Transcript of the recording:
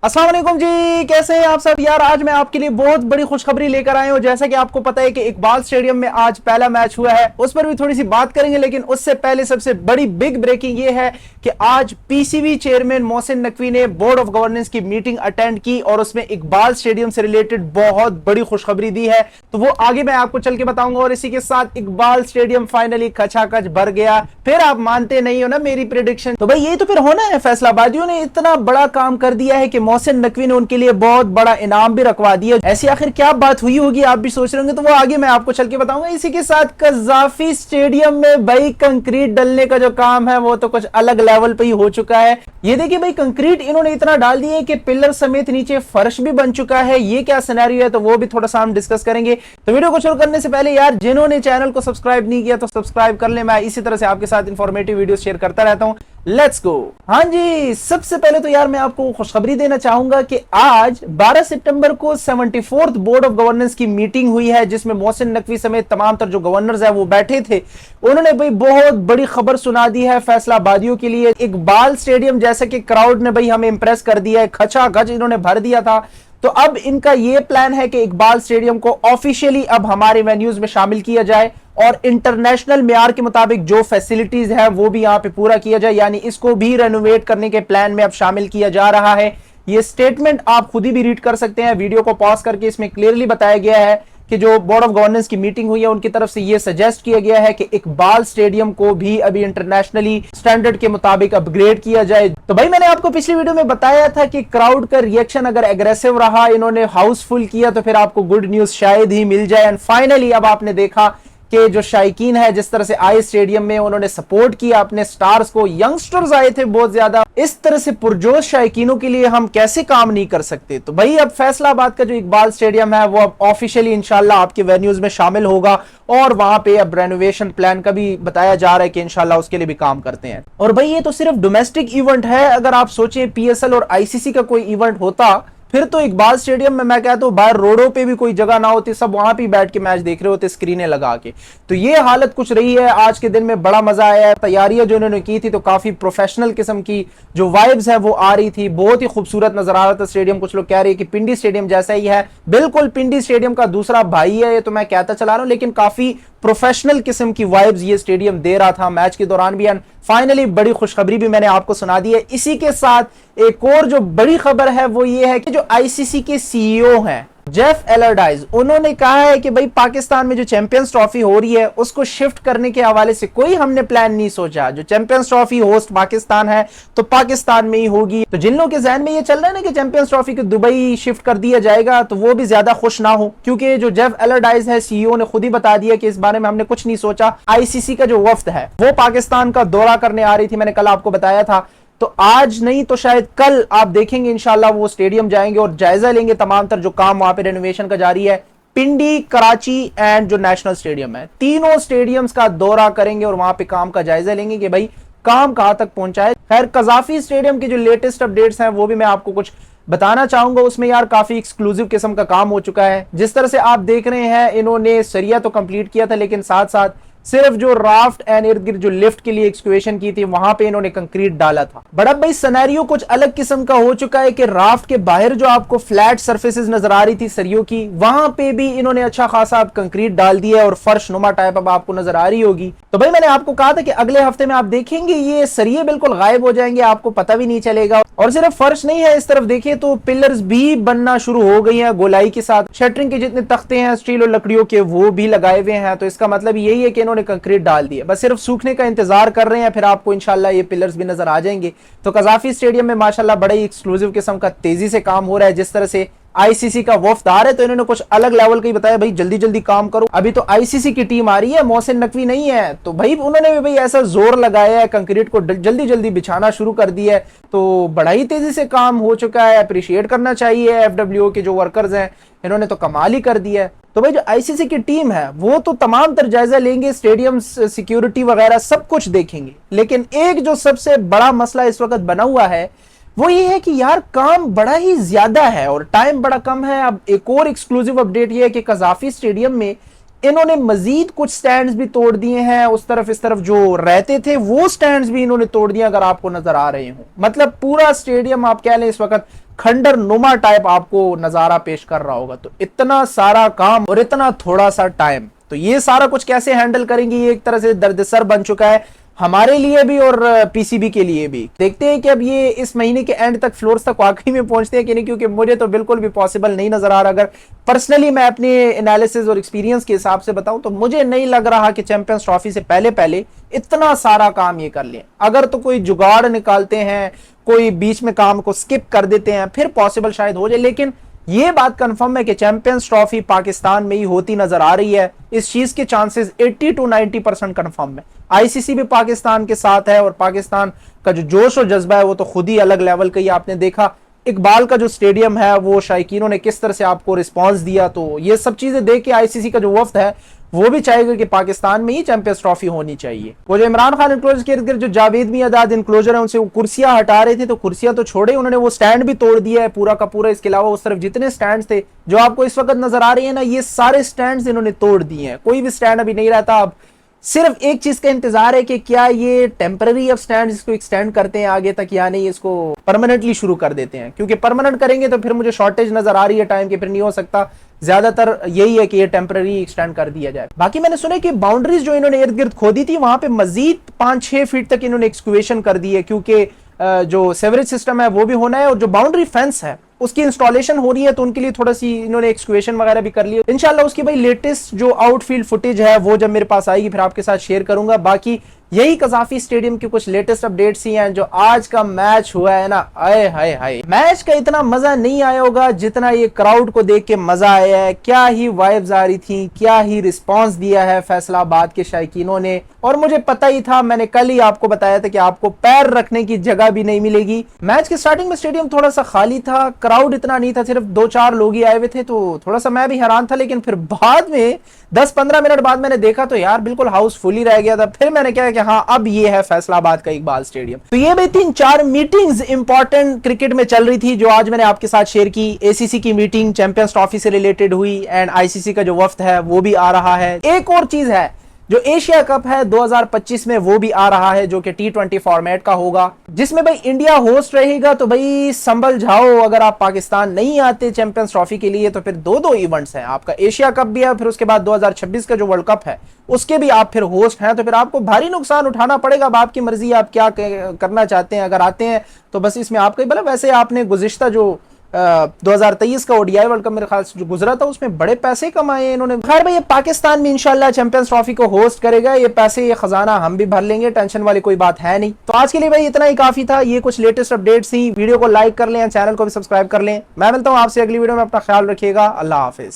अस्सलाम वालेकुम जी, कैसे हैं आप सब। यार आज मैं आपके लिए बहुत बड़ी खुशखबरी लेकर आया हूं। जैसा कि आपको पता है कि इकबाल स्टेडियम में आज पहला मैच हुआ है, उस पर भी थोड़ी सी बात करेंगे, लेकिन उससे पहले सबसे बड़ी बिग ब्रेकिंग ये है कि आज पीसीबी चेयरमैन मोहसिन नकवी ने बोर्ड ऑफ गवर्नेंस की मीटिंग अटेंड की और उसमें इकबाल स्टेडियम से रिलेटेड बहुत बड़ी खुशखबरी दी है। तो वो आगे मैं आपको चल के बताऊंगा। और इसी के साथ इकबाल स्टेडियम फाइनली खचाखच भर गया। फिर आप मानते नहीं हो ना मेरी प्रेडिक्शन, तो भाई ये तो फिर होना है। फैसलाबादियों ने इतना बड़ा काम कर दिया है कि मोहसिन नकवी ने उनके लिए बहुत बड़ा इनाम भी रखवा दिया। ऐसी आखिर क्या बात हुई होगी, आप भी सोच रहे होंगे, तो वो आगे मैं आपको चल के बताऊंगा। इसी के साथ कज़ाफी स्टेडियम में भाई कंक्रीट डलने का जो काम है वो तो कुछ अलग लेवल पे ही हो चुका है। ये देखिए भाई, कंक्रीट इन्होंने इतना डाल दिया है कि पिलर समेत नीचे फर्श भी बन चुका है। ये क्या सिनेरियो है, तो वो भी थोड़ा सा हम डिस्कस करेंगे। तो वीडियो को शुरू करने से पहले यार, जिन्होंने चैनल को सब्सक्राइब नहीं किया तो सब्सक्राइब कर ले। मैं इसी तरह से आपके साथ इंफॉर्मेटिव वीडियो शेयर करता रहता हूं। Let's go. हाँ जी, सबसे पहले तो यार मैं आपको खुशखबरी देना चाहूंगा कि आज 12 सितंबर को 74th बोर्ड ऑफ गवर्नेंस की मीटिंग हुई है, जिसमें मोहसिन नकवी समेत तमाम तर जो गवर्नर्स है वो बैठे थे। उन्होंने भाई बहुत बड़ी खबर सुना दी है फैसलाबादियों के लिए। इकबाल स्टेडियम जैसे कि क्राउड ने भाई हमें इंप्रेस कर दिया है, खचाखच इन्होंने भर दिया था। तो अब इनका ये प्लान है कि इकबाल स्टेडियम को ऑफिशियली अब हमारे वेन्यूज में शामिल किया जाए और इंटरनेशनल मेयार के मुताबिक जो फैसिलिटीज है वो भी यहां पे पूरा किया जाए, यानी इसको भी रेनोवेट करने के प्लान में अब शामिल किया जा रहा है। ये स्टेटमेंट आप खुद ही भी रीड कर सकते हैं, वीडियो को पॉज करके। इसमें क्लियरली बताया गया है कि जो बोर्ड ऑफ गवर्नेंस की मीटिंग हुई है उनकी तरफ से ये सजेस्ट किया गया है कि इकबाल स्टेडियम को भी अभी इंटरनेशनली स्टैंडर्ड के मुताबिक अपग्रेड किया जाए। तो भाई मैंने आपको पिछली वीडियो में बताया था कि क्राउड का रिएक्शन अगर एग्रेसिव रहा, इन्होंने हाउसफुल किया, तो फिर आपको गुड न्यूज शायद ही मिल जाए। एंड फाइनली अब आपने देखा कि जो शायकीन है जिस तरह से आए स्टेडियम में, उन्होंने सपोर्ट किया अपने स्टार्स को। यंगस्टर्स आए थे बहुत ज्यादा। इस तरह से पुरजोश शायकीनों के लिए हम कैसे काम नहीं कर सकते। तो भाई अब फैसलाबाद का जो इकबाल स्टेडियम है वो अब ऑफिशियली इंशाल्लाह आपके वेन्यूज में शामिल होगा और वहां पे अब रेनोवेशन प्लान का भी बताया जा रहा है कि इंशाल्लाह उसके लिए भी काम करते हैं। और भाई ये तो सिर्फ डोमेस्टिक इवेंट है। अगर आप सोचें पीएसएल और आईसीसी का कोई इवेंट होता, फिर तो इकबाल स्टेडियम में मैं कहता हूं बाहर रोडों पे भी कोई जगह ना होती, सब वहां पे बैठ के मैच देख रहे होते स्क्रीनें लगा के। तो ये हालत कुछ रही है। आज के दिन में बड़ा मजा आया है। तैयारियां जो इन्होंने की थी तो काफी प्रोफेशनल किस्म की जो वाइब्स है वो आ रही थी। बहुत ही खूबसूरत नजर आ रहा था स्टेडियम। कुछ लोग कह रहे हैं कि पिंडी स्टेडियम जैसा ही है। बिल्कुल पिंडी स्टेडियम का दूसरा भाई है ये, तो मैं कहता चला रहा हूं, लेकिन काफी प्रोफेशनल किस्म की वाइब्स ये स्टेडियम दे रहा था मैच के दौरान भी। एंड फाइनली बड़ी खुशखबरी भी मैंने आपको सुना दी है। इसी के साथ एक और जो बड़ी खबर है वो ये है कि जो आईसीसी के सीईओ हैं जेफ एलरडाइज, उन्होंने कहा है कि भाई पाकिस्तान में जो चैंपियंस ट्रॉफी हो रही है उसको शिफ्ट करने के हवाले से कोई हमने प्लान नहीं सोचा। जो चैंपियंस ट्रॉफी होस्ट पाकिस्तान है तो पाकिस्तान में ही होगी। तो जिन लोगों के जहन में ये चल रहा है ना कि चैंपियंस ट्रॉफी को दुबई शिफ्ट कर दिया जाएगा, तो वो भी ज्यादा खुश ना हो, क्योंकि जो जेफ एलरडाइज है सीईओ ने खुद ही बता दिया कि इस बारे में हमने कुछ नहीं सोचा। आईसीसी का जो वफ्द है वो पाकिस्तान का दौरा करने आ रही थी, मैंने कल आपको बताया था। तो आज नहीं तो शायद कल आप देखेंगे इंशाल्लाह वो स्टेडियम जाएंगे और जायजा लेंगे तमाम तर जो काम वहां पे रेनोवेशन का जारी है। पिंडी, कराची एंड जो नेशनल स्टेडियम है, तीनों स्टेडियम्स का दौरा करेंगे और वहां पे काम का जायजा लेंगे कि भाई काम कहां तक पहुंचा है। खैर कज़ाफी स्टेडियम की जो लेटेस्ट अपडेट्स हैं वो भी मैं आपको कुछ बताना चाहूंगा। उसमें यार काफी एक्सक्लूसिव किस्म का काम हो चुका है। जिस तरह से आप देख रहे हैं, इन्होंने सरिया तो कंप्लीट किया था, लेकिन साथ साथ सिर्फ जो राफ्ट एंड इर्द गिर्द जो लिफ्ट के लिए एक्सक्यूएशन की थी वहां पे इन्होंने कंक्रीट डाला था। बट अब भाई सिनेरियो कुछ अलग किस्म का हो चुका है कि राफ्ट के बाहर जो आपको फ्लैट सरफेसेस नजर आ रही थी सरियों की, वहां पे भी इन्होंने अच्छा खासा अब कंक्रीट डाल दिया और फर्श नुमा टाइप अब आपको नजर आ रही होगी। तो भाई मैंने आपको कहा था कि अगले हफ्ते में आप देखेंगे ये सरिये बिल्कुल गायब हो जाएंगे, आपको पता भी नहीं चलेगा। और सिर्फ फर्श नहीं है, इस तरफ देखिए तो पिलर्स भी बनना शुरू हो गई हैं गोलाई के साथ। शटरिंग के जितने तख्ते हैं स्टील और लकड़ियों के वो भी लगाए हुए हैं। तो इसका मतलब यही है कि इन्होंने कंक्रीट डाल दिया, बस सिर्फ सूखने का इंतजार कर रहे हैं, फिर आपको इंशाल्लाह ये पिलर्स भी नजर आ जाएंगे। तो कज़ाफी स्टेडियम में माशाल्लाह बड़ा ही एक्सक्लूसिव किस्म का तेजी से काम हो रहा है। जिस तरह से आईसीसी का वफ्द आ रहा है तो इन्होंने कुछ अलग लेवल का ही बताया, भाई जल्दी जल्दी काम करो। अभी तो आईसीसी की टीम आ रही है, मोहसिन नकवी नहीं है, तो भाई उन्होंने भी भाई ऐसा जोर लगाया है, कंक्रीट को जल्दी जल्दी बिछाना शुरू कर दिया है। तो बड़ा ही तेजी से काम हो चुका है। अप्रिशिएट करना चाहिए एफडब्ल्यूओ के जो वर्कर्स हैं, इन्होंने तो कमाल ही कर दिया है। तो भाई जो आईसीसी की टीम है वो तो तमाम तर जायजा लेंगे, स्टेडियम सिक्योरिटी वगैरह सब कुछ देखेंगे। लेकिन एक जो सबसे बड़ा मसला इस वक्त बना हुआ है वो ये है कि यार काम बड़ा ही ज्यादा है और टाइम बड़ा कम है। अब एक और एक्सक्लूसिव अपडेट ये है कि कज़ाफी स्टेडियम में इन्होंने मजीद कुछ स्टैंड्स भी तोड़ दिए हैं, उस तरफ इस तरफ जो रहते थे वो स्टैंड्स भी इन्होंने तोड़ दिए, अगर आपको नजर आ रहे हो। मतलब पूरा स्टेडियम आप कह लें इस वक्त खंडर नुमा टाइप आपको नजारा पेश कर रहा होगा। तो इतना सारा काम और इतना थोड़ा सा टाइम, तो ये सारा कुछ कैसे हैंडल करेंगे, ये एक तरह से दर्दसर बन चुका है हमारे लिए भी और पीसीबी के लिए भी। देखते हैं कि अब ये इस महीने के एंड तक फ्लोर्स तक वाकई में पहुंचते हैं कि नहीं, क्योंकि मुझे तो बिल्कुल भी पॉसिबल नहीं नजर आ रहा। अगर पर्सनली मैं अपने एनालिसिस और एक्सपीरियंस के हिसाब से बताऊं तो मुझे नहीं लग रहा कि चैंपियंस ट्रॉफी से पहले पहले इतना सारा काम ये कर लें। अगर तो कोई जुगाड़ निकालते हैं, कोई बीच में काम को स्किप कर देते हैं, फिर पॉसिबल शायद हो जाए। लेकिन ये बात कंफर्म है कि चैंपियंस ट्रॉफी पाकिस्तान में ही होती नजर आ रही है। इस चीज के चांसेस 80 to 90% कंफर्म है। आईसीसी भी पाकिस्तान के साथ है और पाकिस्तान का जो जोश और जज्बा है वो तो खुद ही अलग लेवल का ही। आपने देखा इकबाल का जो स्टेडियम है वो शायकीनों ने किस तरह से आपको रिस्पांस दिया। तो ये सब चीजें देख के आईसीसी का जो वफ्द है वो भी चाहेगा कि पाकिस्तान में ही चैंपियंस ट्रॉफी होनी चाहिए। वो जो इमरान खान इनक्लोजर के इर्द गिर्द जो जावेद मियादाद इनक्लोजर है उनसे वो कुर्सियां हटा रहे थे, तो कुर्सियां तो छोड़े, उन्होंने वो स्टैंड भी तोड़ दिया है पूरा का पूरा। इसके अलावा उस तरफ जितने स्टैंड थे जो आपको इस वक्त नजर आ रही है ना, ये सारे स्टैंड इन्होंने तोड़ दिए हैं। कोई भी स्टैंड अभी नहीं रहता। अब सिर्फ एक चीज का इंतजार है कि क्या ये टेम्पररी अब स्टैंड इसको एक्सटेंड करते हैं आगे तक या नहीं, इसको परमानेंटली शुरू कर देते हैं। क्योंकि परमानेंट करेंगे तो फिर मुझे शॉर्टेज नजर आ रही है टाइम की, फिर नहीं हो सकता। ज्यादातर यही है कि ये टेम्पररी एक्सटेंड कर दिया जाए। बाकी मैंने सुना कि बाउंड्रीज जो इन्होंने इर्द गिर्द खोदी थी वहां पे मजीद 5-6 फीट तक इन्होंने एक्सक्यूवेशन कर दी है, क्योंकि जो सेवरेज सिस्टम है वो भी होना है और जो बाउंड्री फेंस है उसकी इंस्टॉलेशन हो रही है, तो उनके लिए थोड़ा सी इन्होंने एक्सक्यूवेशन वगैरह भी कर ली। इंशाल्लाह उसकी भाई लेटेस्ट जो आउटफील्ड फुटेज है वो जब मेरे पास आएगी फिर आपके साथ शेयर करूंगा। बाकी यही कजाफी स्टेडियम की कुछ लेटेस्ट अपडेट्स ही हैं। जो आज का मैच हुआ है ना, आए हाय हाय, मैच का इतना मजा नहीं आया होगा जितना ये क्राउड को देख के मजा आया है। क्या ही वाइब्स आ रही थी, क्या ही रिस्पांस दिया है फैसलाबाद के शायकीनों ने। और मुझे पता ही था, मैंने कल ही आपको बताया था कि आपको पैर रखने की जगह भी नहीं मिलेगी। मैच के स्टार्टिंग में स्टेडियम थोड़ा सा खाली था, क्राउड इतना नहीं था, सिर्फ 2-4 लोग ही आए हुए थे, तो थोड़ा सा मैं भी हैरान था। लेकिन फिर बाद में 10-15 मिनट बाद मैंने देखा तो यार बिल्कुल हाउस फुल ही रह गया था। फिर मैंने कहा कि हाँ अब ये है फैसलाबाद का इकबाल स्टेडियम। तो ये भी 3-4 मीटिंग्स इंपॉर्टेंट क्रिकेट में चल रही थी जो आज मैंने आपके साथ शेयर की। एसीसी की मीटिंग चैंपियंस ट्रॉफी से रिलेटेड हुई एंड आईसीसी का जो वफ्द है वो भी आ रहा है। एक और चीज है, जो एशिया कप है 2025 में वो भी आ रहा है, जो कि T20 फॉर्मेट का होगा, जिसमें भाई इंडिया होस्ट रहेगा। तो भाई संभल जाओ, अगर आप पाकिस्तान नहीं आते चैंपियंस ट्रॉफी के लिए तो फिर 2 इवेंट्स हैं। आपका एशिया कप भी है, फिर उसके बाद 2026 का जो वर्ल्ड कप है उसके भी आप फिर होस्ट हैं। तो फिर आपको भारी नुकसान उठाना पड़ेगा। अब आपकी मर्जी, आप क्या करना चाहते हैं। अगर आते हैं तो बस इसमें आपका ही भला। वैसे आपने गुज़िश्ता जो 2023 का ओडीआई वर्ल्ड कप मेरे ख्याल से जो गुजरा था उसमें बड़े पैसे कमाए इन्होंने। खैर भाई ये पाकिस्तान में इंशाल्लाह चैंपियंस ट्रॉफी को होस्ट करेगा। ये पैसे, ये खजाना हम भी भर लेंगे, टेंशन वाली कोई बात है नहीं। तो आज के लिए भाई इतना ही काफी था। ये कुछ लेटेस्ट अपडेट्स थी। वीडियो को लाइक कर लें, चैनल को भी सब्सक्राइब कर लें। मैं मिलता हूं आपसे अगली वीडियो में। अपना ख्याल रखिएगा। अल्लाह हाफिज।